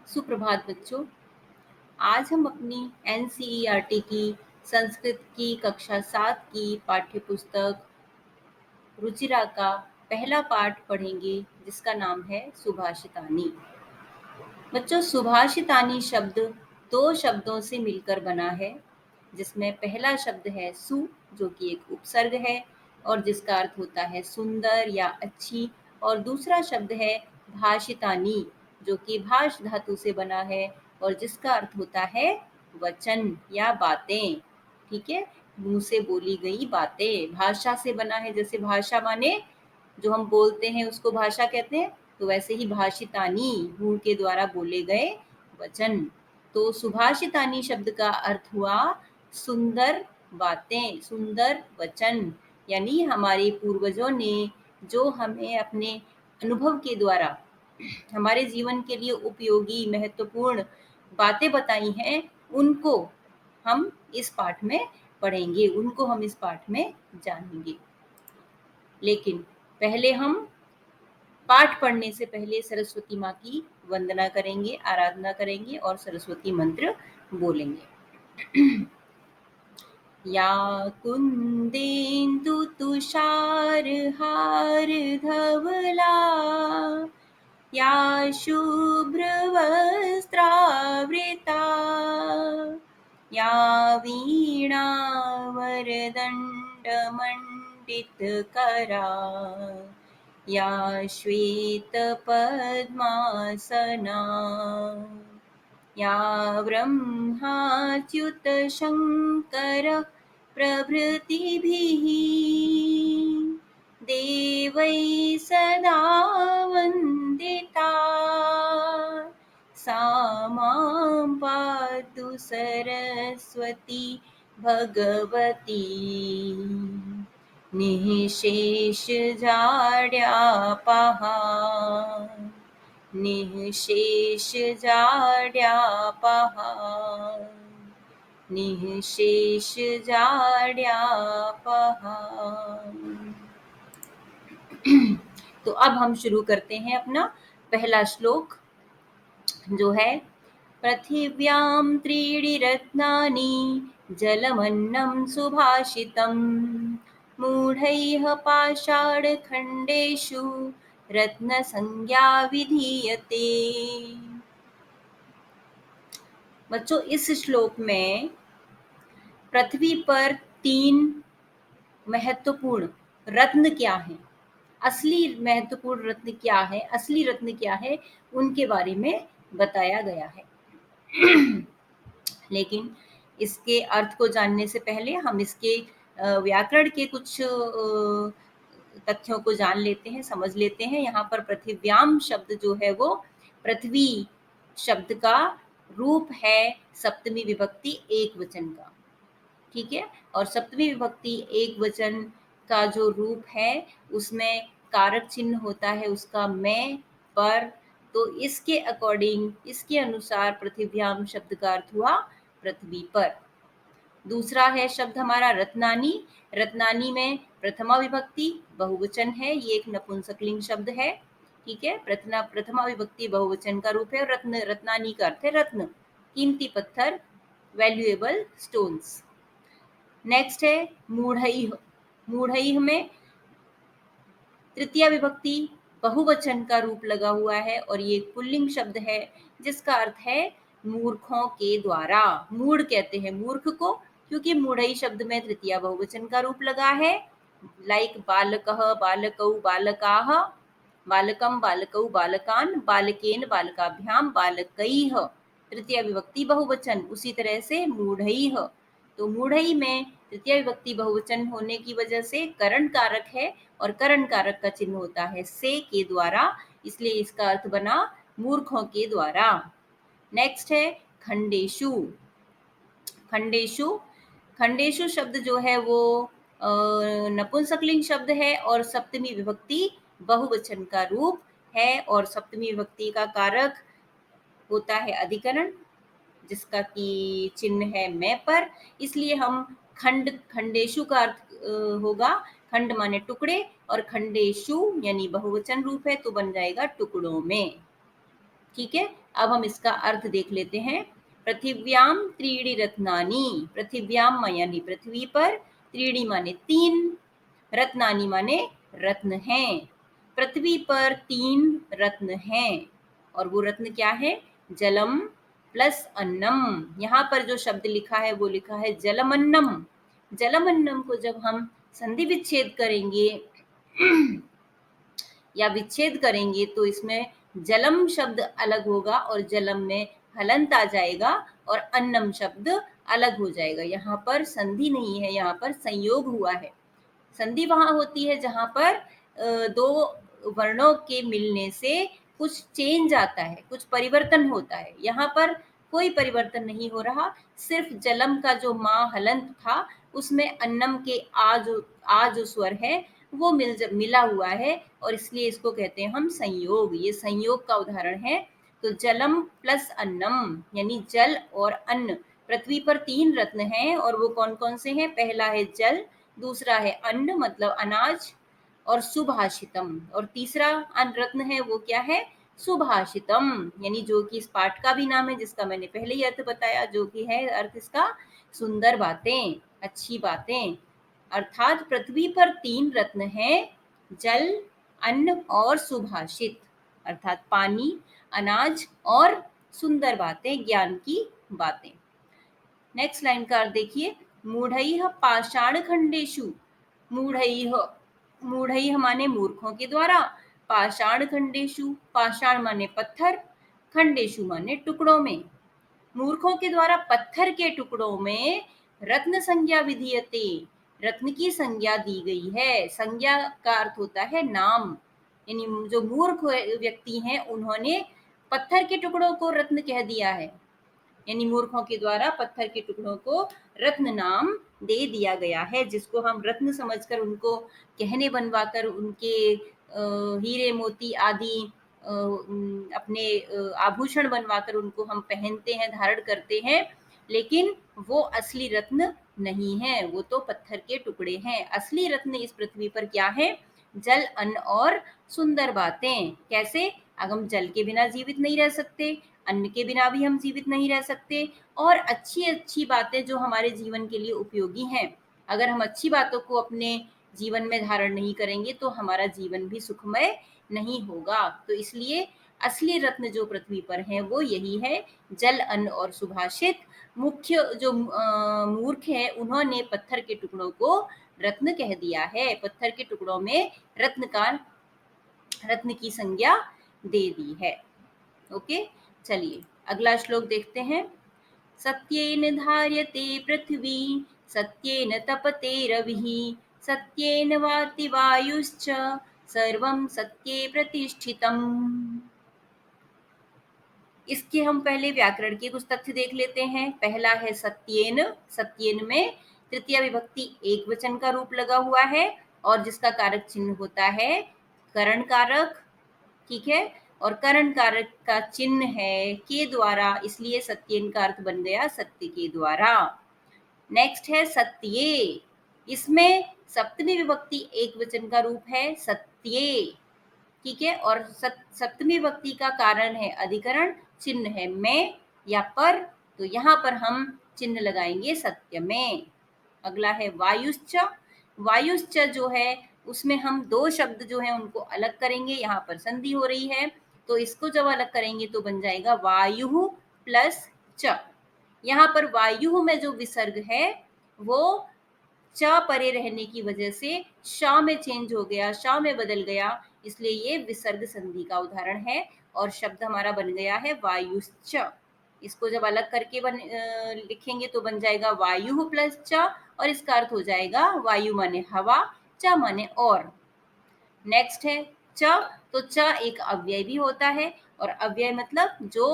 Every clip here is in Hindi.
सुप्रभात बच्चों। आज हम अपनी एनसीईआरटी की संस्कृत की कक्षा 7 की पाठ्यपुस्तक रुचिरा का पहला पाठ पढ़ेंगे, जिसका नाम है सुभाषितानी। बच्चों, सुभाषितानी शब्द दो शब्दों से मिलकर बना है, जिसमें पहला शब्द है सु, जो कि एक उपसर्ग है और जिसका अर्थ होता है सुंदर या अच्छी, और दूसरा शब्द है भाषितानी, जो कि भाष धातु से बना है और जिसका अर्थ होता है वचन या बातें। ठीक है, मुंह से बोली गई बातें। भाषा से बना है, जैसे भाषा माने जो हम बोलते हैं उसको भाषा कहते हैं, तो वैसे ही भाषितानी मुंह के द्वारा बोले गए वचन। तो सुभाषितानी शब्द का अर्थ हुआ सुंदर बातें, सुंदर वचन। यानी हमारे पूर्वजों ने जो हमें अपने अनुभव के द्वारा हमारे जीवन के लिए उपयोगी महत्वपूर्ण बातें बताई हैं, उनको हम इस पाठ में पढ़ेंगे, उनको हम इस पाठ में जानेंगे। लेकिन पहले हम पाठ पढ़ने से पहले सरस्वती माँ की वंदना करेंगे, आराधना करेंगे और सरस्वती मंत्र बोलेंगे। या कुंदेन्दु तुषार हार धवला, या शुभ्र वस्त्रावृता, या वीणा वरदण्ड मंडितकरा, या श्वेतपद्मासना, या ब्रह्माच्युतशङ्कर प्रभृतिभिः देवैः सदा वन्दिता, सा मां पातु सरस्वती भगवती निःशेषजाड्यापहा, निःशेषजाड्यापहा, निःशेषजाड्यापहा। तो अब हम शुरू करते हैं अपना पहला श्लोक, जो है पृथिव्यां त्रीणि रत्नानि जलमन्नं सुभाषितम्, मूढैः पाषाणखण्डेषु रत्नसंज्ञा विधीयते। बच्चों, इस श्लोक में पृथ्वी पर 3 महत्वपूर्ण रत्न क्या हैं, असली महत्वपूर्ण रत्न क्या है, असली रत्न क्या है, उनके बारे में बताया गया है। लेकिन इसके अर्थ को जानने से पहले हम इसके व्याकरण के कुछ तथ्यों को जान लेते हैं, समझ लेते हैं। यहाँ पर पृथिव्याम शब्द जो है वो पृथ्वी शब्द का रूप है सप्तमी विभक्ति एक वचन का। ठीक है, और सप्तमी विभक्ति एक वचन का जो रूप है उसमें कारक चिन्ह होता है उसका मैं, पर। तो इसके अकॉर्डिंग, इसके अनुसार पृथिव्याम शब्द का अर्थ हुआ पृथ्वी पर। दूसरा है शब्द हमारा रत्नानी। रत्नानी में प्रथमा विभक्ति बहुवचन है, ये एक नपुंसकलिंग शब्द है। ठीक है, प्रथमा विभक्ति बहुवचन का रूप है और रत्न, रत्नानी का अर्थ है रत्न, कीमती पत्थर, वैल्यूएबल स्टोन्स। नेक्स्ट है मूढ़ैः। मूढ़ैः में तृतीया विभक्ति बहुवचन का रूप लगा हुआ है और ये पुल्लिंग शब्द है जिसका अर्थ है मूर्खों के द्वारा। मूढ़ कहते हैं मूर्ख को, क्योंकि मूढ़ैः शब्द में तृतीया बहुवचन का रूप लगा है। लाइक बालकः, बालकौ, बालकाः, बालकम, बालकौ, बालकान, बालकेन, बालकाभ्याम, बालकैः, तृतीया विभक्ति बहुवचन। उसी तरह से मूढ़ैः, तो मूढ़ैः में तृतीया विभक्ति बहुवचन होने की वजह से करण कारक है और करण कारक का चिन्ह होता है से के द्वारा, इसलिए इसका अर्थ बना मूर्खों के द्वारा। नेक्स्ट है खंडेशु। खंडेशु, खंडेशु शब्द जो है वो नपुंसकलिंग शब्द है और सप्तमी विभक्ति बहुवचन का रूप है और सप्तमी विभक्ति का कारक होता है अधिकरण, जिसका की चिन्ह है मैं पर। इसलिए हम खंड, खंडेशु का अर्थ होगा खंड माने टुकड़े और खंडेशु यानी बहुवचन रूप है तो बन जाएगा टुकड़ों में। ठीक है, अब हम इसका अर्थ देख लेते हैं। पृथिव्याम त्रीणि रत्नानि, पृथिव्याम यानी पृथ्वी पर, त्रीणि माने 3, रत्नानि माने रत्न हैं। पृथ्वी पर 3 रत्न हैं और वो रत्न क्या है? जलम प्लस अन्नम। यहाँ पर जो शब्द लिखा है वो लिखा है जलमन्नम। जलमन्नम को जब हम संधि विच्छेद करेंगे या विच्छेद करेंगे तो इसमें जलम शब्द अलग होगा और जलम में हलंत आ जाएगा और अन्नम शब्द अलग हो जाएगा। यहाँ पर संधि नहीं है, यहाँ पर संयोग हुआ है। संधि वहां होती है जहां पर दो वर्णों के मिलने से कुछ चेंज आता है, कुछ परिवर्तन होता है। यहाँ पर कोई परिवर्तन नहीं हो रहा, सिर्फ जलम का जो माँ हलंत था उसमें अन्नम के आ जो स्वर है वो मिला हुआ है और इसलिए इसको कहते हैं हम संयोग। ये संयोग का उदाहरण है। तो जलम प्लस अन्नम यानी जल और अन्न। पृथ्वी पर 3 रत्न हैं और वो कौन कौन से हैं? पहला है जल, दूसरा है अन्न मतलब अनाज और सुभाषितम, और तीसरा रत्न है वो क्या है? सुभाषितम, यानी जो कि इस पाठ का भी नाम है, जिसका मैंने पहले ही अर्थ बताया, जो कि है अर्थ इसका सुंदर बातें, अच्छी बातें। अर्थात पृथ्वी पर 3 रत्न हैं, जल, अन्न और सुभाषित, अर्थात पानी, अनाज और सुंदर बातें, ज्ञान की बातें। नेक्स्ट लाइन का अर्थ देखिए। मूढ़ैः पाषाण खंडेषु, मूढ़ैः, मूढ़ैः माने मूर्खों के द्वारा, पाषाण खंडेषु, पाषाण माने पत्थर, खंडेषु माने टुकड़ों में। मूर्खों के द्वारा पत्थर के टुकड़ों में रत्न संज्ञा विधीयते, रत्न की संज्ञा दी गई है। संज्ञा का अर्थ होता है नाम, यानी जो मूर्ख व्यक्ति हैं उन्होंने पत्थर के टुकड़ों को रत्न कह दिया है, यानी मूर्खों के द्वारा पत्थर के टुकड़ों को रत्न नाम दे दिया गया है, जिसको हम रत्न समझकर उनको गहने बनवाकर उनके हीरे मोती आदि अपने आभूषण बनवाकर उनको हम पहनते हैं, धारण करते हैं, लेकिन वो असली रत्न नहीं है, वो तो पत्थर के टुकड़े हैं। असली रत्न इस पृथ्वी पर क्या है? जल, अन्न और सुंदर बातें। कैसे? अगर हम जल के बिना जीवित नहीं रह सकते, अन्न के बिना भी हम जीवित नहीं रह सकते, और अच्छी अच्छी बातें जो हमारे जीवन के लिए उपयोगी हैं, अगर हम अच्छी बातों को अपने जीवन में धारण नहीं करेंगे तो हमारा जीवन भी सुखमय नहीं होगा। तो इसलिए असली रत्न जो पृथ्वी पर है वो यही है, जल, अन्न और सुभाषित। मुख्य जो मूर्ख है उन्होंने पत्थर के टुकड़ों को रत्न कह दिया है, पत्थर के टुकड़ों में रत्न की संज्ञा दे दी है। ओके, चलिए अगला श्लोक देखते हैं। सत्येन धार्यते पृथ्वी, सत्येन तपते रविः, सत्येन वाति वायुश्च, सर्वं सत्ये प्रतिष्ठितम्। इसके हम पहले व्याकरण के कुछ तथ्य देख लेते हैं। पहला है सत्येन। सत्येन में तृतीया विभक्ति एक वचन का रूप लगा हुआ है और जिसका कारक चिन्ह होता है करण कारक, ठीक है, और करण कारक का चिन्ह है के द्वारा, इसलिए सत्येन का अर्थ बन गया सत्य के द्वारा। नेक्स्ट है सत्ये। इसमें सप्तमी विभक्ति एक वचन का रूप है सत्ये, ठीक है, और सप्तमी विभक्ति का कारण है अधिकरण, चिन्ह है में या पर, तो यहाँ पर हम चिन्ह लगाएंगे सत्य में। अगला है वायुश्च। वायुश्च जो है उसमें हम 2 शब्द जो है उनको अलग करेंगे, यहाँ पर संधि हो रही है तो इसको जब अलग करेंगे तो बन जाएगा वायु प्लस च। यहाँ पर वायु में जो विसर्ग है वो च परे रहने की वजह से श में चेंज हो गया, श में बदल गया, इसलिए ये विसर्ग संधि का उदाहरण है और शब्द हमारा बन गया है वायुश्च। इसको जब अलग करके लिखेंगे तो बन जाएगा वायु प्लस च और इसका अर्थ हो जाएगा वायु माने हवा, च माने और। नेक्स्ट है च। तो च एक अव्यय भी होता है और अव्यय मतलब जो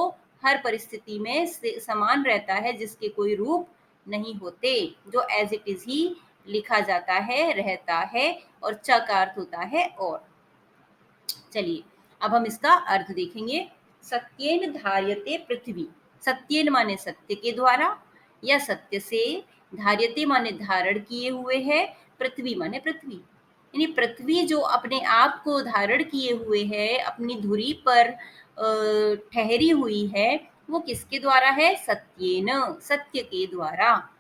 हर परिस्थिति में समान रहता है, जिसके कोई रूप नहीं होते, जो एज इट इज ही लिखा जाता है, रहता है, और च का अर्थ होता है और। चलिए अब हम इसका अर्थ देखेंगे। सत्येन धार्यते पृथ्वी। सत्येन माने सत्य के द्वारा या सत्य से, धार्यते माने धारण किए हुए है, पृथ्वी माने पृथ्वी, यानी पृथ्वी जो अपने आप को धारण किए हुए है, अपनी धुरी पर ठहरी हुई है वो किसके द्वारा है? सत्येन, सत्य के द्वारा।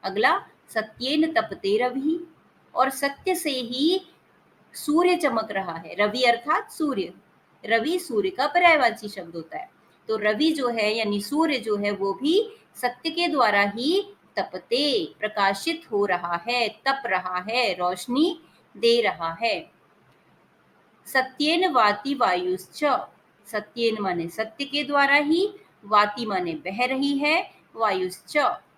अगला, सत्येन तपते रवि, और सत्य से ही सूर्य चमक रहा है। रवि अर्थात सूर्य, रवि सूर्य का पर्यायवाची शब्द होता है। तो रवि जो है यानी सूर्य जो है वो भी सत्य के द्वारा ही तपते, प्रकाशित हो रहा है, तप रहा है, रोशनी दे रहा है। सत्येन वाति वायुश्च, सत्येन माने सत्य के द्वारा ही, वाति माने बह रही है, वायुश्च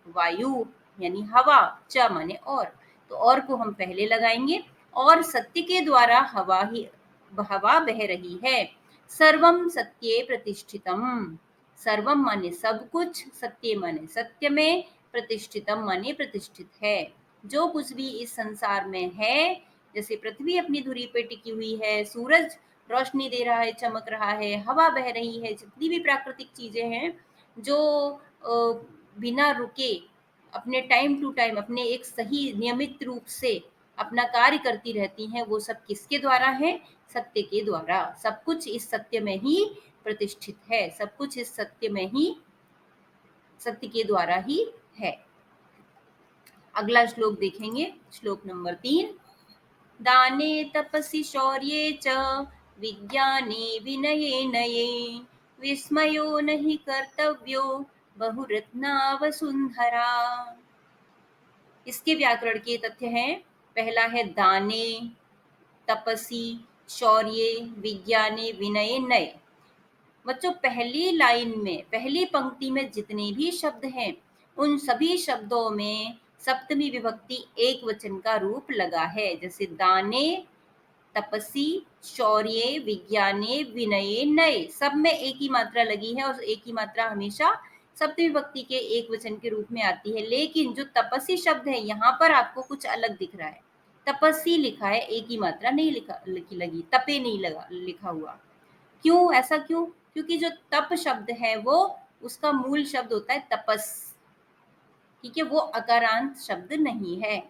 वायु यानी हवा, च माने और, तो और को हम पहले लगाएंगे। और सत्य के द्वारा हवा बह रही है। सर्वम सत्ये प्रतिष्ठितम, सर्वम माने सब कुछ, सत्य माने सत्य में, प्रतिष्ठितम माने प्रतिष्ठित है। जो कुछ भी इस संसार में है, जैसे पृथ्वी अपनी धुरी पे टिकी हुई है, सूरज रोशनी दे रहा है, चमक रहा है, हवा बह रही है, जितनी भी प्राकृतिक चीजें हैं जो बिना रुके अपने टाइम टू टाइम अपने एक सही नियमित रूप से अपना कार्य करती रहती हैं, वो सब किसके द्वारा है? सत्य के द्वारा। सब कुछ इस सत्य में ही प्रतिष्ठित है, सब कुछ इस सत्य में ही, सत्य के द्वारा ही है। अगला श्लोक देखेंगे, श्लोक नंबर 3। दाने तपसि शौर्ये च विज्ञाने विनये नये विस्मयो नहि कर्तव्यो बहुरत्नावसुंधरा। इसके व्याकरण के तथ्य हैं, पहला है दाने, तपसी, शौर्ये, विज्ञाने, विनये, नये। बच्चों पहली लाइन में, पहली पंक्ति में जितने भी शब्द हैं उन सभी शब्दों में सप्तमी विभक्ति एक वचन का रूप लगा है। जैसे दाने, तपसी, शौर्ये, विज्ञाने, विनये, नये, सब में एक ही मात्रा लगी है और एक ही मात्रा हमेशा सप्तमी विभक्ति के एक वचन के रूप में आती है। लेकिन जो तपसी शब्द है यहाँ पर आपको कुछ अलग दिख रहा है। तपसी लिखा है, एक ही मात्रा नहीं लगी, तपे नहीं लिखा हुआ। क्यों, ऐसा क्यों? क्योंकि जो तप शब्द है वो उसका मूल शब्द होता है तपस, ठीक है, वो अकारांत शब्द नहीं है।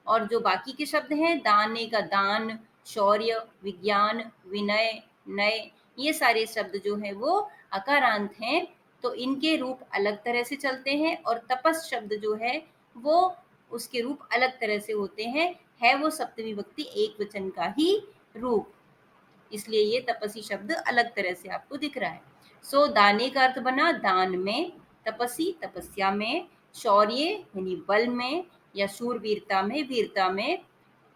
और जो बाकी के शब्द हैं, दाने का दान, शौर्य, विज्ञान, विनय, नय, ये सारे शब्द जो है वो अकारांत हैं, तो इनके रूप अलग तरह से चलते हैं। और तपस शब्द जो है वो उसके रूप अलग तरह से होते हैं, है वो सप्तमी विभक्ति एक वचन का ही रूप, इसलिए ये तपसी शब्द अलग तरह से आपको दिख रहा है। सो दाने का अर्थ बना दान में, तपसी तपस्या में, शौर्य यानी बल में या शूरवीरता में, वीरता में,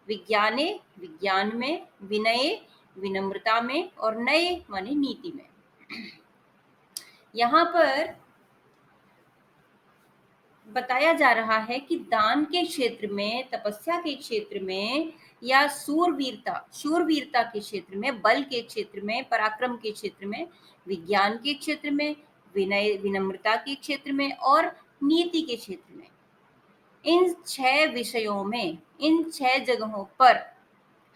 विज्ञाने विज्ञान में, विनये विनम्रता में, और नये माने नीति में। यहाँ पर बताया जा रहा है कि दान के क्षेत्र में, तपस्या के क्षेत्र में, या शूरवीरता के क्षेत्र में, बल के क्षेत्र में, पराक्रम के क्षेत्र में, विज्ञान के क्षेत्र में, विनय विनम्रता के क्षेत्र में, और नीति के क्षेत्र में, इन 6 विषयों में, इन 6 जगहों पर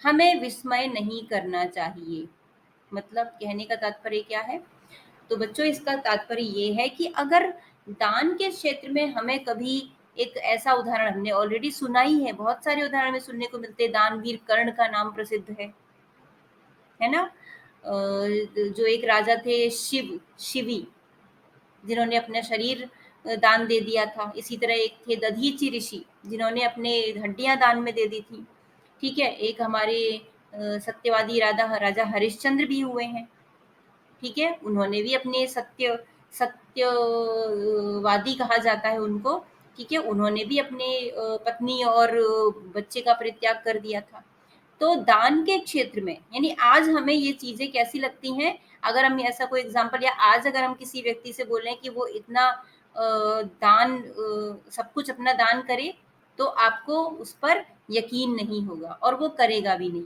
हमें विस्मय नहीं करना चाहिए। मतलब कहने का तात्पर्य क्या है? तो बच्चों इसका तात्पर्य ये है कि अगर दान के क्षेत्र में हमें कभी एक ऐसा उदाहरण हमने ऑलरेडी सुना ही है, बहुत सारे उदाहरण में सुनने को मिलते हैं, दानवीर कर्ण का नाम प्रसिद्ध है ना? जो एक राजा थे शिवी, जिन्होंने अपना शरीर दान दे दिया था। इसी तरह एक थे दधीचि ऋषि, जिन्होंने अपने हड्डियां दान में दे दी थी। ठीक है, एक हमारे सत्यवादी राजा हरिश्चंद्र भी हुए हैं। ठीक है, उन्होंने भी अपने सत्यवादी कहा जाता है उनको। ठीक है, उन्होंने भी अपने पत्नी और बच्चे का परित्याग कर दिया था। तो दान के क्षेत्र में, यानी आज हमें ये चीजें कैसी लगती हैं, अगर हम ऐसा कोई एग्जांपल, या आज अगर हम किसी व्यक्ति से बोलें कि वो इतना दान, सब कुछ अपना दान करे, तो आपको उस पर यकीन नहीं होगा और वो करेगा भी नहीं।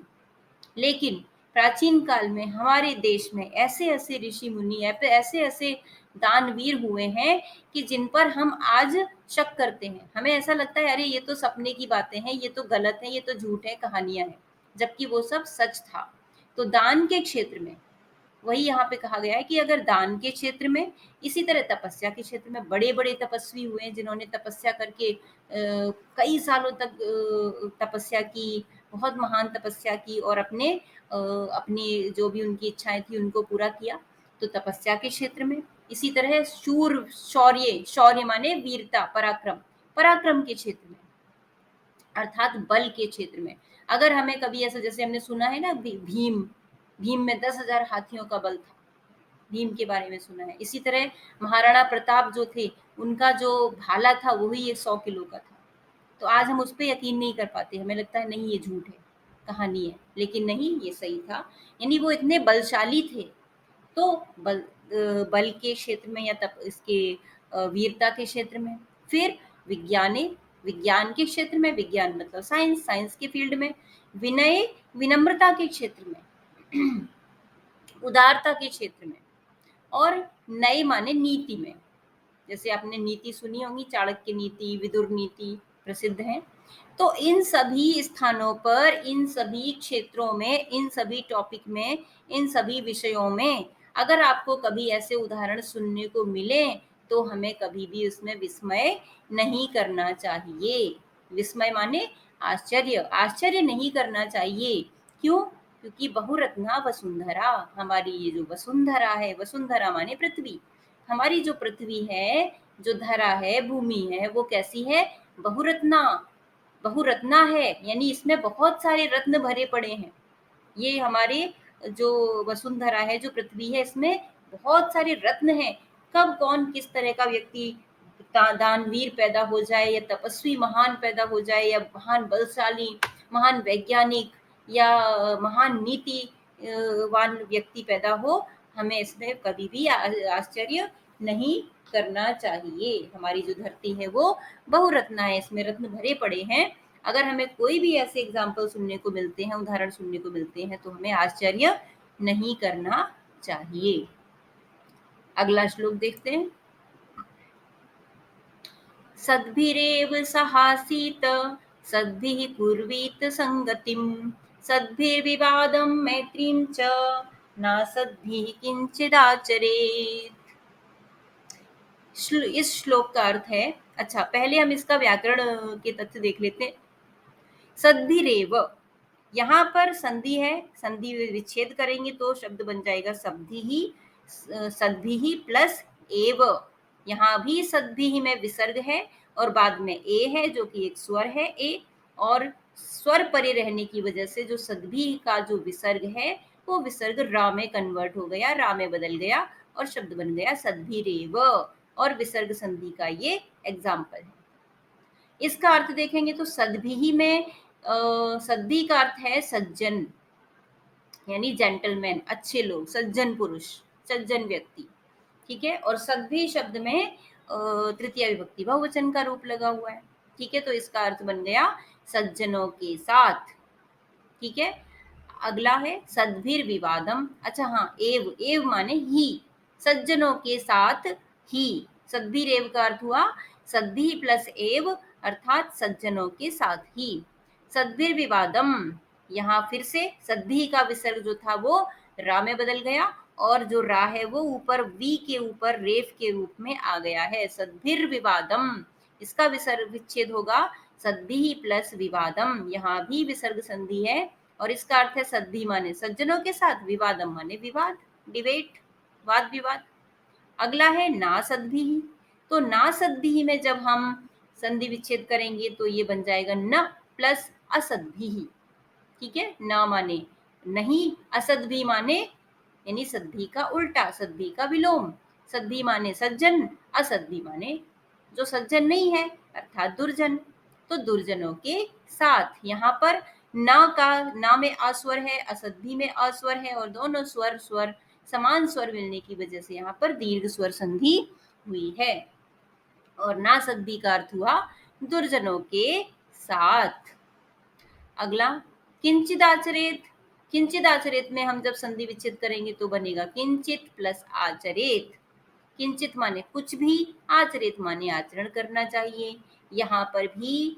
लेकिन प्राचीन काल में हमारे देश में ऐसे ऐसे ऋषि मुनि, ऐसे ऐसे दानवीर हुए हैं कि जिन पर हम आज शक करते हैं। हमें ऐसा लगता है अरे ये तो सपने की बातें हैं, ये तो गलत है, ये तो झूठ है, कहानियां हैं, जबकि वो सब सच था। तो दान के क्षेत्र में वही यहाँ पे कहा गया है कि अगर दान के क्षेत्र में, इसी तरह तपस्या के क्षेत्र में बड़े बड़े तपस्वी हुए हैं जिन्होंने तपस्या करके कई सालों तक तपस्या की, बहुत महान तपस्या की, और अपनी जो भी उनकी इच्छाएं थी उनको पूरा किया। तो तपस्या के क्षेत्र में। इसी तरह शूर, शौर्य, शौर्य माने वीरता, पराक्रम, पराक्रम के क्षेत्र में, अर्थात बल के क्षेत्र में। अगर हमें कभी ऐसा, जैसे हमने सुना है ना, भीम, भीम में 10,000 हाथियों का बल था, भीम के बारे में सुना है। इसी तरह महाराणा प्रताप जो थे, उनका जो भाला था वही 100 किलो का था। तो आज हम उस पर यकीन नहीं कर पाते, हमें लगता है नहीं ये झूठ है, कहानी है, लेकिन नहीं, ये सही था। यानी वो इतने बलशाली थे। तो बल के क्षेत्र में, या तब इसके वीरता के क्षेत्र में। फिर विज्ञान के क्षेत्र में, विज्ञान मतलब साइंस, साइंस के फील्ड में। विनय, विनम्रता के क्षेत्र में, उदारता के क्षेत्र में। और नए माने नीति में। जैसे आपने नीति सुनी होगी, चाणक्य नीति, विदुर नीति प्रसिद्ध है। तो इन सभी स्थानों पर, इन सभी क्षेत्रों में, इन सभी टॉपिक में, इन सभी विषयों में अगर आपको कभी ऐसे उदाहरण सुनने को मिले, तो हमें कभी भी उसमें विस्मय नहीं करना चाहिए। विस्मय माने आश्चर्य, आश्चर्य नहीं करना चाहिए। क्यों? क्योंकि बहुरत्ना वसुंधरा, हमारी ये जो वसुंधरा है, वसुंधरा माने पृथ्वी, हमारी जो पृथ्वी है, जो धरा है, भूमि है, वो कैसी है? बहुरत्ना, बहुरत्ना है। यानी इसमें बहुत सारे रत्न भरे पड़े हैं। ये हमारे जो वसुंधरा है, जो पृथ्वी है, इसमें बहुत सारे रत्न हैं। कब कौन किस तरह का व्यक्ति, दानवीर पैदा हो जाए, या तपस्वी महान पैदा हो जाए, या महान बलशाली, महान वैज्ञानिक, या महान नीति वान व्यक्ति पैदा हो, हमें इसमें कभी भी आश्चर्य नहीं करना चाहिए। हमारी जो धरती है वो बहुरत्ना है, इसमें रत्न भरे पड़े हैं। अगर हमें कोई भी ऐसे एग्जाम्पल सुनने को मिलते हैं, उदाहरण सुनने को मिलते हैं, तो हमें आश्चर्य नहीं करना चाहिए। अगला श्लोक देखते हैं। सद्भिरेव सहासीत, सद्भिः कुर्वीत संगतिम, सद्भिर्विवादं मैत्रीं च, नासद्भिः किंचिदाचरेत्। इस श्लोक का अर्थ है, अच्छा पहले हम इसका व्याकरण के तथ्य देख लेते हैं। सद्भिरेव, यहाँ पर संधि है, संधि विच्छेद करेंगे तो शब्द बन जाएगा सद्भि ही, सद्भि ही प्लस एव। यहाँ भी सद्भि ही में विसर्ग है और बाद में ए है, जो कि एक स्वर है ए, और स्वर परे रहने की वजह से जो सद्भि का जो विसर्ग है, वो विसर्ग रा में कन्वर्ट हो गया, रा में बदल गया और शब्द बन गया सद्भिरेव। और विसर्ग संधि का ये एग्जाम्पल है। इसका अर्थ देखेंगे तो सद्भि में सद्भि का अर्थ है सज्जन, यानी जेंटलमैन, अच्छे लोग, सज्जन पुरुष, सज्जन व्यक्ति, ठीक है। और सद्भि शब्द में तृतीय विभक्ति बहुवचन का रूप लगा हुआ है, ठीक है। तो इसका अर्थ बन गया सज्जनों के साथ, ठीक है। अगला है सद्भिर विवादम, अच्छा हाँ, एव, एव माने ही, सज्जनों के साथ ही। सद्भिर एव का अर्थ हुआ सद्भि प्लस एव, अर्थात सज्जनों के साथ ही। सद्भिर विवादम, यहाँ फिर से सद्भि का विसर्ग जो था वो रा में बदल गया, और जो रा है वो ऊपर वी के ऊपर रेफ के रूप में आ गया है। सद्भिर विवादम, इसका विसर्ग विच्छेद होगा सद्भि प्लस विवादम, यहाँ भी विसर्ग संधि है। और इसका अर्थ है सद्भि माने सज्जनों के साथ, विवादम माने विवाद, डिबेट, वाद विवाद। अगला है ना सद्भि, तो ना सद्भि में जब हम संधि विच्छेद करेंगे तो ये बन जाएगा न प्लस असद्भि, ठीक है। न माने नहीं, असद्भि माने यानी सद्भि का उल्टा, सद्भि का विलोम। सद्भि माने सज्जन, असद्भि माने जो सज्जन नहीं है, अर्थात दुर्जन। तो दुर्जनों के साथ, यहाँ पर ना का, ना में अस्वर है, असद्भि में अस्वर है, और दोनों स्वर स्वर समान स्वर मिलने की वजह से यहाँ पर दीर्घ स्वर संधि हुई है। और ना सद्भि का अर्थ हुआ दुर्जनों के साथ। अगला किंचित आचरेत, किंचित आचरेत में हम जब संधि विच्छेद करेंगे तो बनेगा किंचित प्लस आचरेत। किंचित माने कुछ भी, आचरेत माने आचरण करना चाहिए। यहाँ पर भी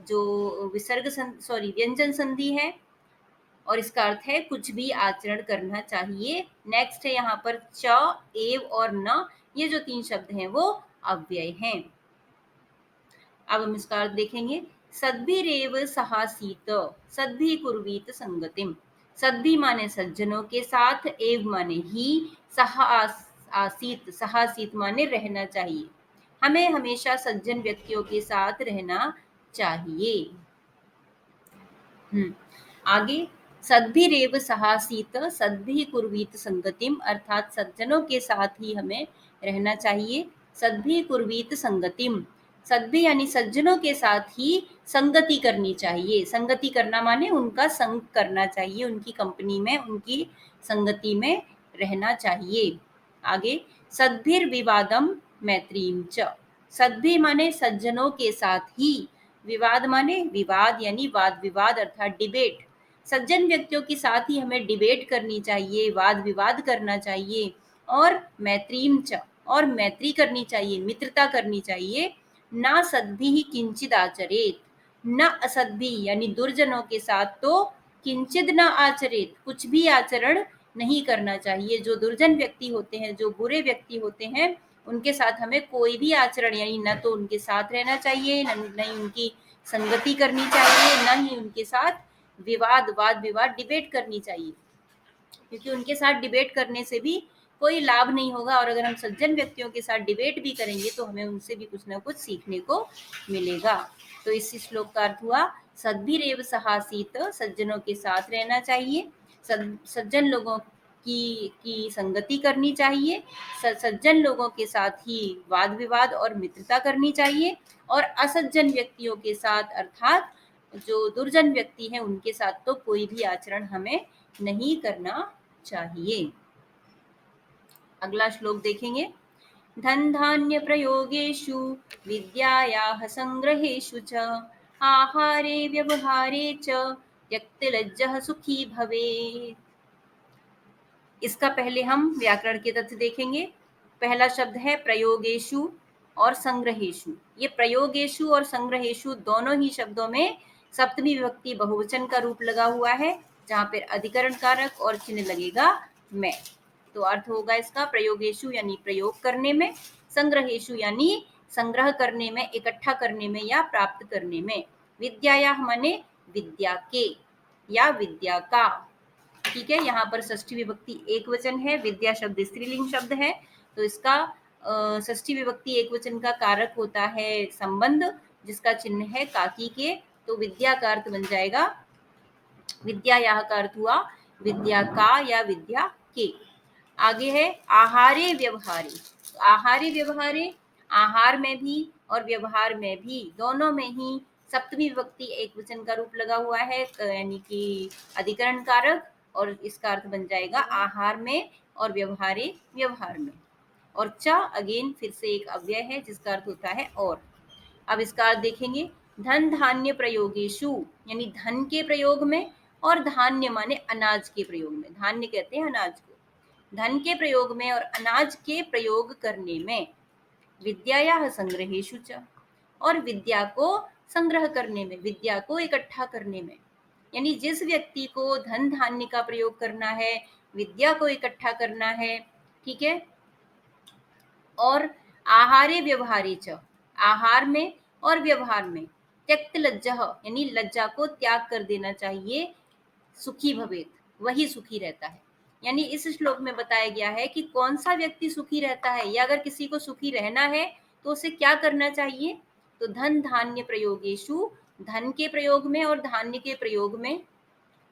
जो विसर्ग सॉरी व्यंजन संधि है, और इसका अर्थ है कुछ भी आचरण करना चाहिए। नेक्स्ट है यहाँ पर च, एव और न, ये जो तीन शब्द हैं वो अव्यय हैं। अब हम इसका अर्थ देखेंगे। सद्भिरेव सहासीत, सद्भि कुर्वीत संगतिम। सद्भि माने सज्जनों के साथ, एव माने ही, सहासीत माने रहना चाहिए। हमें हमेशा सज्जन व्यक्तियों के साथ रहना चाहिए। आगे, सद्भिरेव सहासीत सद्भिः कुर्वीत संगतिम, अर्थात सज्जनों के साथ ही हमें रहना चाहिए। सद्भिः कुर्वीत संगतिम, सद्भि यानी सज्जनों के साथ ही संगति करनी चाहिए। संगति करना माने उनका संग करना चाहिए, उनकी कंपनी में, उनकी संगति में रहना चाहिए। आगे, सद्भिर्विवादम मैत्रीम च, सद्भि माने सज्जनों के साथ ही, विवाद माने विवाद यानी वाद विवाद अर्थात डिबेट। सज्जन व्यक्तियों के साथ ही हमें डिबेट करनी चाहिए, वाद विवाद करना चाहिए। और मैत्रीम च, और मैत्री करनी चाहिए, मित्रता करनी चाहिए। ना सद्भि ही किंचित आचरेत, न असद्भि यानी दुर्जनों के साथ तो किंचित न आचरेत, कुछ भी आचरण नहीं करना चाहिए। जो दुर्जन व्यक्ति होते हैं, जो बुरे व्यक्ति होते हैं, उनके साथ हमें कोई भी आचरण यानी न तो उनके साथ रहना चाहिए, न ही उनकी संगति करनी चाहिए, न ही उनके साथ वाद विवाद डिबेट करनी चाहिए, क्योंकि उनके साथ डिबेट करने से भी कोई लाभ नहीं होगा। और अगर हम सज्जन व्यक्तियों के साथ डिबेट भी करेंगे तो हमें उनसे भी कुछ ना कुछ सीखने को मिलेगा। तो इस श्लोक का अर्थ हुआ, सद्भिरेव सहासीत, सज्जनों के साथ रहना चाहिए, सज्जन लोगों की संगति करनी चाहिए, सज्जन लोगों के साथ ही वाद विवाद और मित्रता करनी चाहिए, और असज्जन व्यक्तियों के साथ अर्थात जो दुर्जन व्यक्ति हैं उनके साथ तो कोई भी आचरण हमें नहीं करना चाहिए। अगला श्लोक देखेंगे, धन धान्य प्रयोगेषु विद्यायाः संग्रहेषु च आहारे व्यवहारे च त्यक्तलज्जः सुखी भवेत्। इसका पहले हम व्याकरण के तथ्य देखेंगे। पहला शब्द है प्रयोगेषु और संग्रहेषु। ये प्रयोगेषु और संग्रहेषु दोनों ही शब्दों में सप्तमी विभक्ति बहुवचन का रूप लगा हुआ है, जहां पर अधिकरण कारक और चिन्ह लगेगा मैं। तो अर्थ होगा इसका, प्रयोगेषु यानी प्रयोग करने में, संग्रहेषु यानी संग्रह करने में, इकट्ठा करने में या प्राप्त करने में। विद्याया माने विद्या के या विद्या का। ठीक है, यहाँ पर षष्ठी विभक्ति एक वचन है, विद्या शब्द स्त्रीलिंग शब्द है, तो इसका षष्ठी विभक्ति एक वचन का कारक होता है संबंध, जिसका चिन्ह है काकी के। तो विद्या का अर्थ बन जाएगा, विद्या यहाँ का अर्थ हुआ विद्या का या विद्या के। आगे है आहारे व्यवहारे। तो आहारे व्यवहारे, आहार में भी और व्यवहार में भी, दोनों में ही सप्तमी विभक्ति एक वचन का रूप लगा हुआ है, यानी कि अधिकरण कारक, और इसका अर्थ बन जाएगा आहार में और व्यवहारे व्यवहार में। और च अगेन फिर से एक अव्यय है जिसका अर्थ होता है और। अब इसका अर्थ देखेंगे, धन धान्य प्रयोगेशु यानी धन के प्रयोग में, और धान्य माने अनाज के प्रयोग में। धान्य कहते हैं अनाज को। धन के प्रयोग में और अनाज के प्रयोग करने में, विद्यायाः संग्रहेषु च, और विद्या को संग्रह करने में, विद्या को इकट्ठा करने में। यानी जिस व्यक्ति को धन धान्य का प्रयोग करना है, विद्या को इकट्ठा करना है, ठीक है, और आहारे व्यवहारे च, आहार में और व्यवहार में, त्यक्त लज्जः यानी लज्जा को त्याग कर देना चाहिए, सुखी भवेत, वही सुखी रहता है। यानी इस श्लोक में बताया गया है कि कौन सा व्यक्ति सुखी रहता है, या अगर किसी को सुखी रहना है तो उसे क्या करना चाहिए। तो धन धान्य प्रयोगेशु, धन के प्रयोग में और धान्य के प्रयोग में।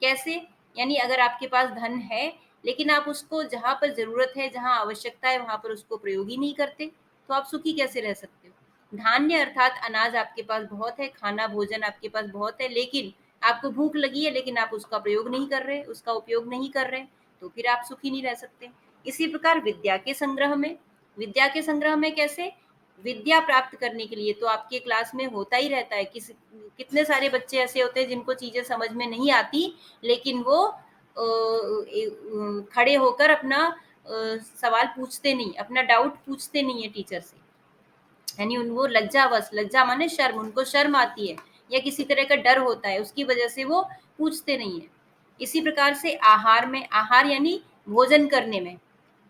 कैसे, यानी अगर आपके पास धन है लेकिन आप उसको जहां पर जरूरत है, जहां आवश्यकता है, वहां पर उसको प्रयोग ही नहीं करते, तो आप सुखी कैसे रह सकते हो। धान्य अर्थात अनाज आपके पास बहुत है, खाना भोजन आपके पास बहुत है, लेकिन आपको भूख लगी है लेकिन आप उसका प्रयोग नहीं कर रहे, उसका उपयोग नहीं कर रहे, तो फिर आप सुखी नहीं रह सकते। इसी प्रकार विद्या के संग्रह में, विद्या के संग्रह में कैसे, विद्या प्राप्त करने के लिए तो आपके क्लास में होता ही रहता है, कितने सारे बच्चे ऐसे होते हैं जिनको चीजें समझ में नहीं आती, लेकिन वो खड़े होकर अपना सवाल पूछते नहीं, अपना डाउट पूछते नहीं है टीचर से, यानी उनको लज्जावश, लज्जा माने शर्म, उनको शर्म आती है या किसी तरह का डर होता है, उसकी वजह से वो पूछते नहीं है। इसी प्रकार से आहार में, आहार यानी भोजन करने में,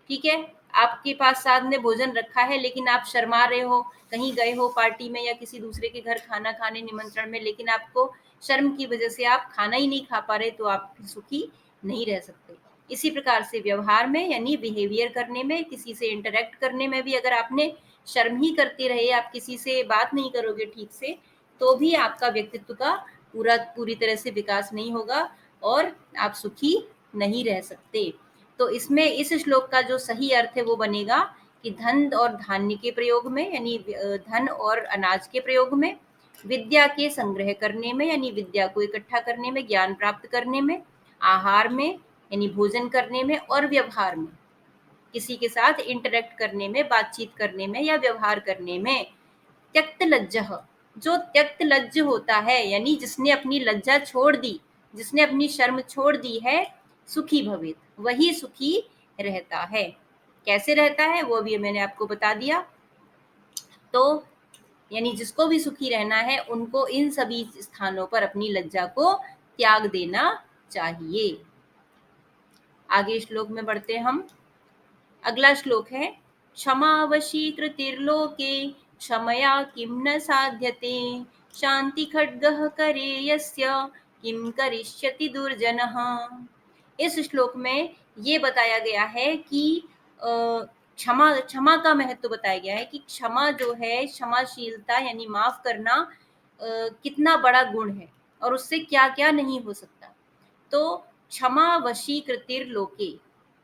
ठीक है, आपके पास साथ में भोजन रखा है लेकिन आप शर्मा रहे हो, कहीं गए हो पार्टी में या किसी दूसरे के घर खाना खाने निमंत्रण में, लेकिन आपको शर्म की वजह से आप खाना ही नहीं खा पा रहे, तो आप सुखी नहीं रह सकते। इसी प्रकार से व्यवहार में यानी बिहेवियर करने में, किसी से इंटरेक्ट करने में भी अगर आपने शर्म ही करते रहे, आप किसी से बात नहीं करोगे ठीक से, तो भी आपका व्यक्तित्व का पूरी तरह से विकास नहीं होगा और आप सुखी नहीं रह सकते। तो इसमें इस श्लोक का जो सही अर्थ है वो बनेगा कि धन और धान्य के प्रयोग में यानी धन और अनाज के प्रयोग में, विद्या के संग्रह करने में यानी विद्या को इकट्ठा करने में, ज्ञान प्राप्त करने में, आहार में यानी भोजन करने में, और व्यवहार में किसी के साथ इंटरेक्ट करने में, बातचीत करने में या व्यवहार करने में। त्यक्त लज्जः, जो त्यक्त लज्ज होता है यानी जिसने अपनी लज्जा छोड़ दी, जिसने अपनी शर्म छोड़ दी है, सुखी भवेत, वही सुखी रहता है। कैसे रहता है वो भी मैंने आपको बता दिया। तो यानी जिसको भी सुखी रहना है उनको इन सभी स्थानों पर अपनी लज्जा को त्याग देना चाहिए। आगे श्लोक में बढ़ते हम। अगला श्लोक है क्षमा वशीकृतिर्लोके क्षमया किं न साध्यते शांति खड्गः करे यस्य किं करिष्यति दुर्जनः। इस श्लोक में ये बताया गया है कि क्षमा क्षमा का महत्व बताया गया है कि क्षमा जो है, क्षमाशीलता यानी माफ करना कितना बड़ा गुण है और उससे क्या क्या नहीं हो सकता। तो क्षमा वशीकृतिर लोके,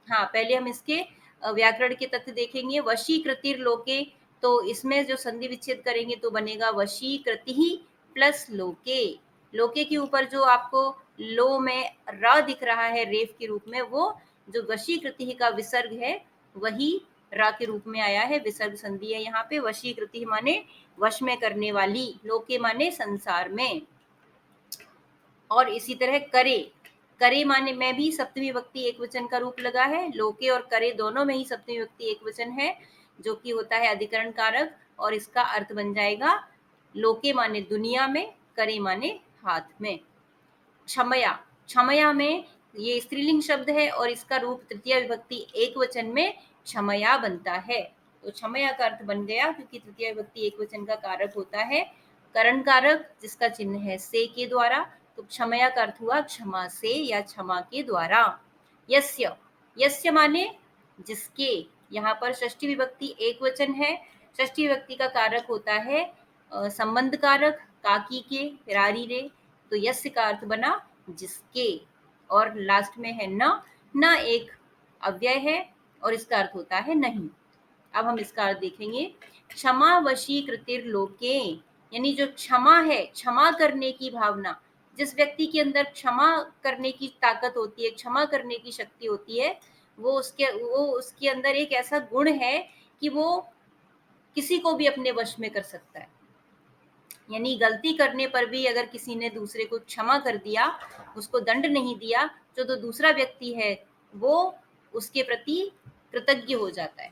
हाँ पहले हम इसके व्याकरण के तथ्य देखेंगे। वशीकृतिर लोके, तो इसमें जो संधि विच्छेद करेंगे तो बनेगा वशीकृति ही प्लस लोके। लोके के ऊपर जो आपको लो में र दिख रहा है रेफ के रूप में, वो जो वशीकृति का विसर्ग है वही रा के रूप में आया है, विसर्ग संधि है यहाँ पे। वशीकृति माने वश में करने वाली, लोके माने संसार में। और इसी तरह करे, करे माने में भी सप्तमी विभक्ति एक वचन का रूप लगा है। लोके और करे दोनों में ही सप्तमी विभक्ति एक वचन है, जो कि होता है अधिकरण कारक, और इसका अर्थ बन जाएगा लोके माने दुनिया में, करे माने हाथ में। क्षमया, क्षमया में ये स्त्रीलिंग शब्द है और इसका रूप तृतीय विभक्ति एक वचन में क्षमया बनता है। तो क्षमया का अर्थ बन गया, क्योंकि तृतीय विभक्ति एक वचन का कारक होता है करण कारक, जिसका चिन्ह है से के द्वारा। तो क्षमया का अर्थ हुआ क्षमा से या क्षमा के द्वारा। यस्य, यस्य माने जिसके, यहाँ पर षष्ठी विभक्ति एक वचन है। षष्ठी विभक्ति का कारक होता है संबंध कारक, काकी के रारी रे, तो यस्य का अर्थ बना जिसके, और लास्ट में है न एक अव्यय है और इसका अर्थ होता है नहीं। अब हम इसका अर्थ देखेंगे। क्षमा वशीकृतिर लोके, यानी जो क्षमा है, क्षमा करने की भावना, जिस व्यक्ति के अंदर क्षमा करने की ताकत होती है, क्षमा करने की शक्ति होती है, वो उसके अंदर एक ऐसा गुण है कि वो किसी को भी अपने वश में कर सकता है। यानी गलती करने पर भी अगर किसी ने दूसरे को क्षमा कर दिया, उसको दंड नहीं दिया, जो दूसरा व्यक्ति है वो उसके प्रति कृतज्ञ हो जाता है।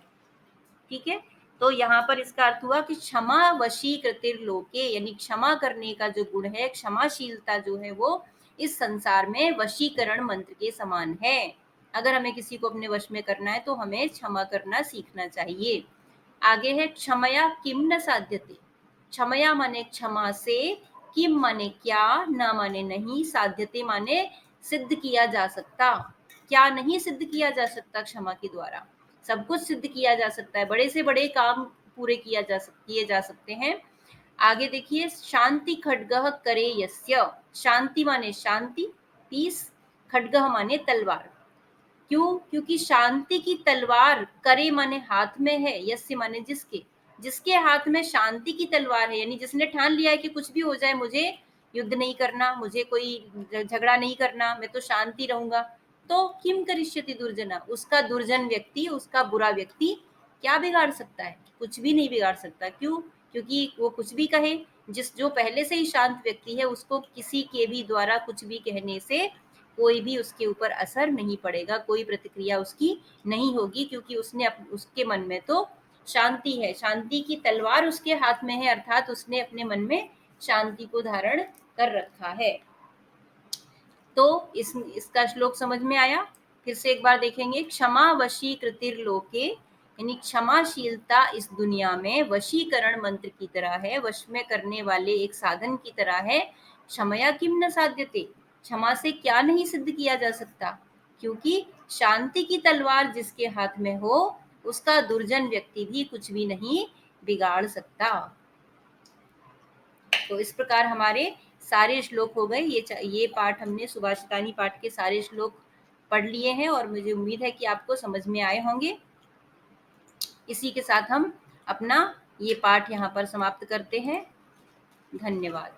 ठीक है, तो यहाँ पर इसका अर्थ हुआ कि क्षमा वशीकृतिर लोके, यानी क्षमा करने का जो गुण है, क्षमाशीलता जो है, वो इस संसार में वशीकरण मंत्र के समान है। अगर हमें किसी को अपने वश में करना है तो हमें क्षमा करना सीखना चाहिए। आगे है क्षमया किम न साध्यते। क्षमया माने क्षमा से, किम माने क्या, न माने नहीं, साध्यते माने सिद्ध किया जा सकता। क्या नहीं सिद्ध किया जा सकता क्षमा के द्वारा? सब कुछ सिद्ध किया जा सकता है, बड़े से बड़े काम पूरे किए जा सकते हैं। आगे देखिए, शांति खड्गः करे यस्य। शांति माने शांति, पीस, खड्गः माने तलवार। क्यों? क्योंकि शांति की तलवार करे माने हाथ में है, यस्य माने जिसके, जिसके हाथ में शांति की तलवार है, यानी जिसने ठान लिया है कि कुछ भी हो जाए मुझे युद्ध नहीं करना, मुझे कोई झगड़ा नहीं करना, मैं तो शांति रहूंगा, तो किम करिष्यति दुर्जना, उसका दुर्जन व्यक्ति, उसका बुरा व्यक्ति क्या बिगाड़ सकता है? कुछ भी नहीं बिगाड़ सकता। क्यों? क्योंकि वो कुछ भी कहे, जो पहले से ही शांत व्यक्ति है, उसको किसी के भी द्वारा कुछ भी कहने से कोई भी उसके ऊपर असर नहीं पड़ेगा, कोई प्रतिक्रिया उसकी नहीं होगी, क्योंकि उसके मन में तो शांति है, शांति की तलवार उसके हाथ में है, अर्थात उसने अपने मन में शांति को धारण कर रखा है। तो इसका श्लोक समझ में आया? फिर से एक बार देखेंगे। क्षमा वशीकृतिर लोके, यानी क्षमाशीलता इस दुनिया में वशीकरण मंत्र की तरह है, वश में करने वाले एक साधन की तरह है। क्षमया किम न साध्यते, क्षमा से क्या नहीं सिद्ध किया जा सकता? क्योंकि शांति की तलवार जिसके हाथ में हो उसका दुर्जन व्यक्ति भी कुछ भी नहीं बिगाड़ सकता। तो इस प्रकार हमारे सारे श्लोक हो गए। ये पाठ हमने सुभाषितानी पाठ के सारे श्लोक पढ़ लिए हैं और मुझे उम्मीद है कि आपको समझ में आए होंगे। इसी के साथ हम अपना ये पाठ यहाँ पर समाप्त करते हैं। धन्यवाद।